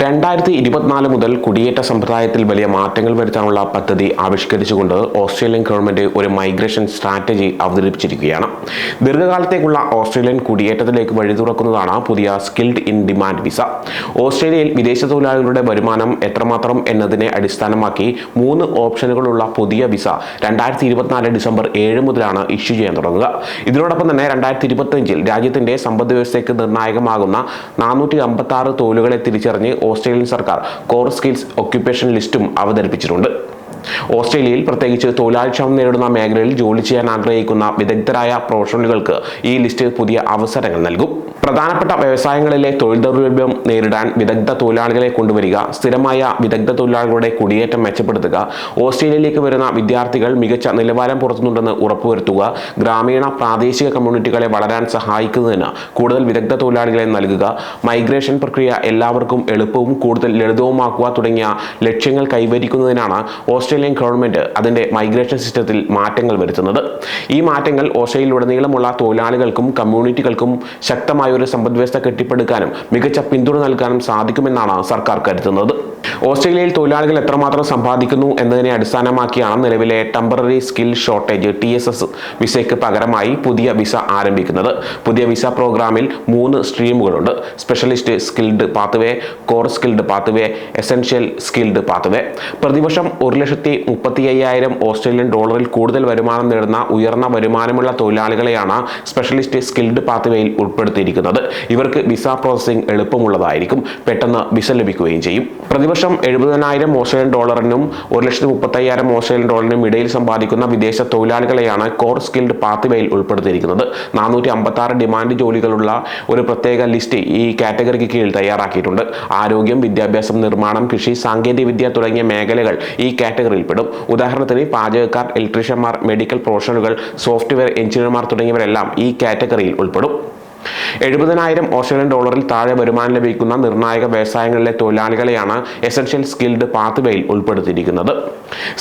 2024 മുതൽ കുടിയേറ്റ സമ്പ്രദായത്തിൽ വലിയ മാറ്റങ്ങൾ വരുത്താനുള്ള പദ്ധതി ആവിഷ്കരിച്ചുകൊണ്ട് ഓസ്ട്രേലിയൻ ഗവൺമെന്റ് ഒരു മൈഗ്രേഷൻ സ്ട്രാറ്റജി അവതരിപ്പിച്ചിരിക്കുകയാണ്. ദീർഘകാലത്തേക്കുള്ള ഓസ്ട്രേലിയൻ കുടിയേറ്റത്തിലേക്ക് വഴി തുറക്കുന്നതാണ് പുതിയ സ്കിൽഡ് ഇൻ ഡിമാൻഡ് വിസ. ഓസ്ട്രേലിയയിൽ വിദേശ തൊഴിലാളികളുടെ വരുമാനം എത്രമാത്രം എന്നതിനെ അടിസ്ഥാനമാക്കി 3 ഓപ്ഷനുകളുള്ള പുതിയ വിസ 2024 ഡിസംബർ 7 മുതലാണ് ഇഷ്യൂ ചെയ്യാൻ തുടങ്ങുക. ഇതിനോടൊപ്പം തന്നെ 2025 രാജ്യത്തിന്റെ സമ്പദ് വ്യവസ്ഥയ്ക്ക് നിർണായകമാകുന്ന 456 തൊഴിലുകളെ തിരിച്ചറിഞ്ഞ് ഓസ്ട്രേലിയൻ സർക്കാർ കോർ സ്കിൽസ് ഒക്യുപ്പേഷൻ ലിസ്റ്റും അവതരിപ്പിച്ചിട്ടുണ്ട്. ഓസ്ട്രേലിയയിൽ പ്രത്യേകിച്ച് തൊഴിലാളിക്ഷാമം നേരിടുന്ന മേഖലയിൽ ജോലി ചെയ്യാൻ ആഗ്രഹിക്കുന്ന വിദഗ്ധരായ പ്രൊഫഷണലുകൾക്ക് ഈ ലിസ്റ്റ് പുതിയ അവസരങ്ങൾ നൽകും. പ്രധാനപ്പെട്ട വ്യവസായങ്ങളിലെ തൊഴിൽ ദൗർലഭ്യം നേരിടാൻ വിദഗ്ധ തൊഴിലാളികളെ കൊണ്ടുവരിക, സ്ഥിരമായ വിദഗ്ധ തൊഴിലാളികളുടെ കുടിയേറ്റം മെച്ചപ്പെടുത്തുക, ഓസ്ട്രേലിയയിലേക്ക് വരുന്ന വിദ്യാർത്ഥികൾ മികച്ച നിലവാരം പുറത്തുന്നുണ്ടെന്ന് ഉറപ്പുവരുത്തുക, ഗ്രാമീണ പ്രാദേശിക കമ്മ്യൂണിറ്റികളെ വളരാൻ സഹായിക്കുന്നതിന് കൂടുതൽ വിദഗ്ധ തൊഴിലാളികളെ നൽകുക, മൈഗ്രേഷൻ പ്രക്രിയ എല്ലാവർക്കും എളുപ്പവും കൂടുതൽ ലളിതവുമാക്കുക തുടങ്ങിയ ലക്ഷ്യങ്ങൾ കൈവരിക്കുന്നതിനാണ് ഓസ്ട്രേലിയൻ ഗവൺമെന്റ് അതിന്റെ മൈഗ്രേഷൻ സിസ്റ്റത്തിൽ മാറ്റങ്ങൾ വരുത്തുന്നത്. ഈ മാറ്റങ്ങൾ ഓസ്ട്രേലിയയിലുടനീളമുള്ള തൊഴിലാളികൾക്കും കമ്മ്യൂണിറ്റികൾക്കും ശക്തമായ ഒരു സമ്പദ്വ്യവസ്ഥ കെട്ടിപ്പടുക്കാനും മികച്ച പിന്തുണ നൽകാനും സാധിക്കുമെന്നാണ് സർക്കാർ കരുതുന്നത്. ഓസ്ട്രേലിയയിൽ തൊഴിലാളികൾ എത്രമാത്രം സമ്പാദിക്കുന്നു എന്നതിനെ അടിസ്ഥാനമാക്കിയാണ് നിലവിലെ ടെമ്പററി സ്കിൽ ഷോർട്ടേജ് TSS വിസയ്ക്ക് പകരമായി പുതിയ വിസ ആരംഭിക്കുന്നത്. പുതിയ വിസ പ്രോഗ്രാമിൽ 3 സ്ട്രീമുകളുണ്ട്: specialist skilled pathway, core skilled pathway, essential skilled pathway. പ്രതിവർഷം 1,35,000 ഓസ്ട്രേലിയൻ ഡോളറിൽ കൂടുതൽ വരുമാനം നേടുന്ന ഉയർന്ന വരുമാനമുള്ള തൊഴിലാളികളെയാണ് സ്പെഷ്യലിസ്റ്റ് സ്കിൽഡ് പാത്വേയിൽ ഉൾപ്പെടുത്തിയിരിക്കുന്നത്. ഇവർക്ക് വിസ പ്രോസസ്സിംഗ് എളുപ്പമുള്ളതായിരിക്കും, പെട്ടെന്ന് വിസ ലഭിക്കുകയും ചെയ്യും. പ്രതിവർഷം 70,000 ഓസ്ട്രേലിയൻ ഡോളറിനും 1,35,000 ഓസ്ട്രേലിയൻ ഡോളറിനും ഇടയിൽ സമ്പാദിക്കുന്ന വിദേശ തൊഴിലാളികളെയാണ് കോർ സ്കിൽഡ് പാത്വേയിൽ ഉൾപ്പെടുത്തിയിരിക്കുന്നത്. 456 ഡിമാൻഡ് ജോലികളുള്ള ഒരു പ്രത്യേക ലിസ്റ്റ് ഈ കാറ്റഗറിക്ക് കീഴിൽ തയ്യാറാക്കിയിട്ടുണ്ട്. ആരോഗ്യം, വിദ്യാഭ്യാസം, നിർമ്മാണം, കൃഷി, സാങ്കേതികവിദ്യ തുടങ്ങിയ മേഖലകൾ ഈ കാറ്റഗറിയിൽപ്പെടും. ഉദാഹരണത്തിന് പാചകക്കാർ, ഇലക്ട്രീഷ്യന്മാർ, മെഡിക്കൽ പ്രൊഫഷണലുകൾ, സോഫ്റ്റ്വെയർ എഞ്ചിനീയർമാർ തുടങ്ങിയവരെല്ലാം ഈ കാറ്റഗറിയിൽ ഉൾപ്പെടും. 70,000 ഓസ്ട്രേലിയൻ ഡോളറിൽ താഴെ വരുമാനം ലഭിക്കുന്ന നിർണായക വ്യവസായങ്ങളിലെ തൊഴിലാളികളെയാണ് എസെൻഷ്യൽ സ്കിൽഡ് പാത്വേയിൽ ഉൾപ്പെടുത്തിയിരിക്കുന്നത്.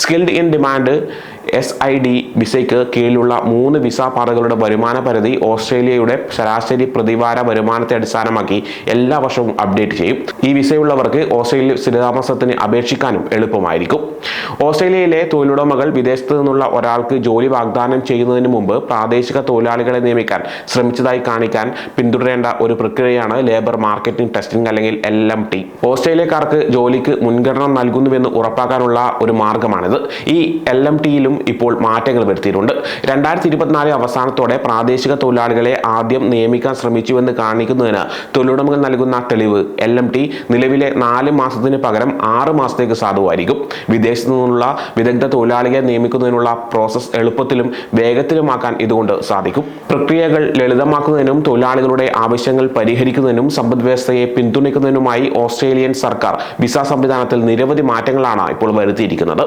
സ്കിൽഡ് ഇൻ ഡിമാൻഡ് SID വിസയ്ക്ക് കീഴിലുള്ള 3 വിസ പാതകളുടെ വരുമാന പരിധി ഓസ്ട്രേലിയയുടെ ശരാശരി പ്രതിവാര വരുമാനത്തെ അടിസ്ഥാനമാക്കി എല്ലാ വർഷവും അപ്ഡേറ്റ് ചെയ്യും. ഈ വിസയുള്ളവർക്ക് ഓസ്ട്രേലിയ സ്ഥിരതാമസത്തിന് അപേക്ഷിക്കാനും എളുപ്പമായിരിക്കും. ഓസ്ട്രേലിയയിലെ തൊഴിലുടമകൾ വിദേശത്ത് നിന്നുള്ള ഒരാൾക്ക് ജോലി വാഗ്ദാനം ചെയ്യുന്നതിന് മുമ്പ് പ്രാദേശിക തൊഴിലാളികളെ നിയമിക്കാൻ ശ്രമിച്ചതായി കാണിക്കാൻ പിന്തുടരേണ്ട ഒരു പ്രക്രിയയാണ് ലേബർ മാർക്കറ്റിംഗ് ടെസ്റ്റിംഗ് അല്ലെങ്കിൽ LMT. ഓസ്ട്രേലിയക്കാർക്ക് ജോലിക്ക് മുൻഗണന നൽകുന്നുവെന്ന് ഉറപ്പാക്കാനുള്ള ഒരു മാർഗമാണിത്. ഈ LMTയിലും ഇപ്പോൾ മാറ്റങ്ങൾ വരുത്തിയിട്ടുണ്ട്. 2024 അവസാനത്തോടെ പ്രാദേശിക തൊഴിലാളികളെ ആദ്യം നിയമിക്കാൻ ശ്രമിച്ചുവെന്ന് കാണിക്കുന്നതിന് തൊഴിലുടമകൾ നൽകുന്ന തെളിവ് LMT നിലവിലെ 4 മാസത്തിന് പകരം 6 മാസത്തേക്ക് സാധുവായിരിക്കും. വിദേശത്തു നിന്നുള്ള വിദഗ്ധ തൊഴിലാളികളെ നിയമിക്കുന്നതിനുള്ള പ്രോസസ് എളുപ്പത്തിലും വേഗത്തിലുമാക്കാൻ ഇതുകൊണ്ട് സാധിക്കും. പ്രക്രിയകൾ ലളിതമാക്കുന്നതിനും തൊഴിലാളികളുടെ ആവശ്യങ്ങൾ പരിഹരിക്കുന്നതിനും സമ്പദ് വ്യവസ്ഥയെ പിന്തുണയ്ക്കുന്നതിനുമായി ഓസ്ട്രേലിയൻ സർക്കാർ വിസ സംവിധാനത്തിൽ നിരവധി മാറ്റങ്ങളാണ് ഇപ്പോൾ വരുത്തിയിരിക്കുന്നത്.